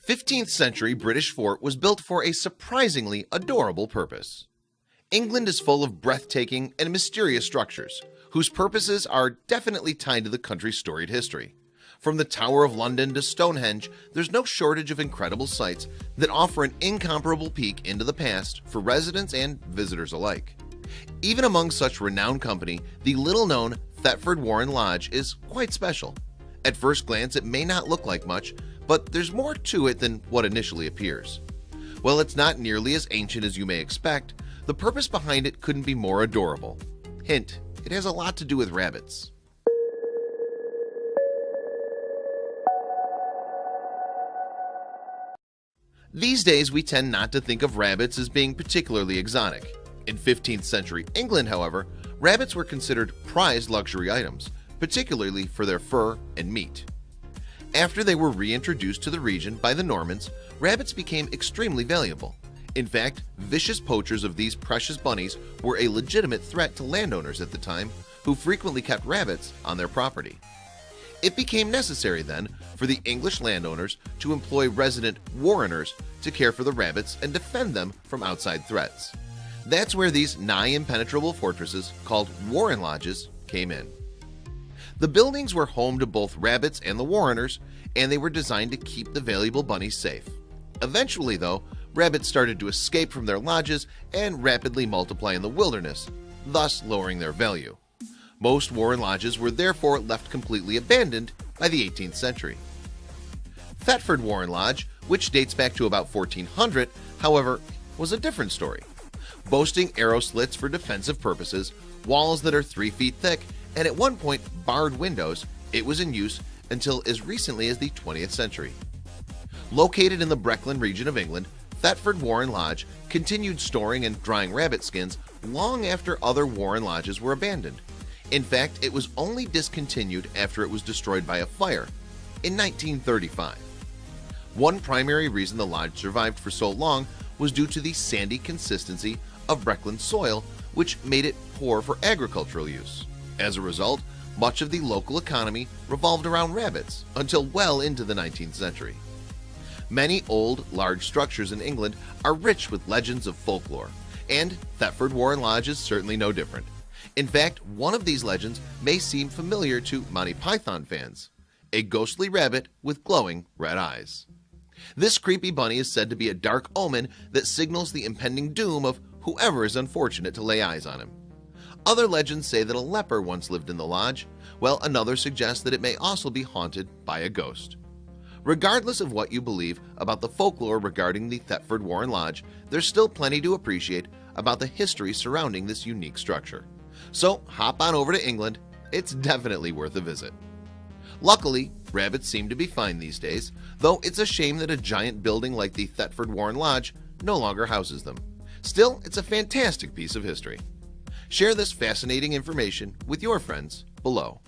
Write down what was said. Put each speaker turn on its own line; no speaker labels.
15th century British fort was built for a surprisingly adorable purpose. England is full of breathtaking and mysterious structures, whose purposes are definitely tied to the country's storied history. From the Tower of London to Stonehenge, there's no shortage of incredible sights that offer an incomparable peek into the past for residents and visitors alike. Even among such renowned company, the little-known Thetford Warren Lodge is quite special. At first glance, it may not look like much, but there's more to it than what initially appears. While it's not nearly as ancient as you may expect, the purpose behind it couldn't be more adorable. Hint, it has a lot to do with rabbits. These days, we tend not to think of rabbits as being particularly exotic. In 15th century England, however, rabbits were considered prized luxury items, particularly for their fur and meat. After they were reintroduced to the region by the Normans, rabbits became extremely valuable. In fact, vicious poachers of these precious bunnies were a legitimate threat to landowners at the time, who frequently kept rabbits on their property. It became necessary then for the English landowners to employ resident warreners to care for the rabbits and defend them from outside threats. That's where these nigh impenetrable fortresses called Warren Lodges came in. The buildings were home to both rabbits and the warreners, and they were designed to keep the valuable bunnies safe. Eventually, though, rabbits started to escape from their lodges and rapidly multiply in the wilderness, thus lowering their value. Most Warren Lodges were therefore left completely abandoned by the 18th century. Thetford Warren Lodge, which dates back to about 1400, however, was a different story. Boasting arrow slits for defensive purposes, walls that are 3 feet thick, and at one point barred windows, it was in use until as recently as the 20th century. Located in the Brecon region of England, Thetford Warren Lodge continued storing and drying rabbit skins long after other Warren Lodges were abandoned. In fact, it was only discontinued after it was destroyed by a fire in 1935. One primary reason the lodge survived for so long was due to the sandy consistency of Brecon soil, which made it poor for agricultural use. As a result, much of the local economy revolved around rabbits until well into the 19th century. Many old, large structures in England are rich with legends of folklore, and Thetford Warren Lodge is certainly no different. In fact, one of these legends may seem familiar to Monty Python fans: a ghostly rabbit with glowing red eyes. This creepy bunny is said to be a dark omen that signals the impending doom of whoever is unfortunate to lay eyes on him. Other legends say that a leper once lived in the lodge, while another suggests that it may also be haunted by a ghost. Regardless of what you believe about the folklore regarding the Thetford Warren Lodge, there's still plenty to appreciate about the history surrounding this unique structure. So hop on over to England, it's definitely worth a visit. Luckily, rabbits seem to be fine these days, though it's a shame that a giant building like the Thetford Warren Lodge no longer houses them. Still, it's a fantastic piece of history. Share this fascinating information with your friends below.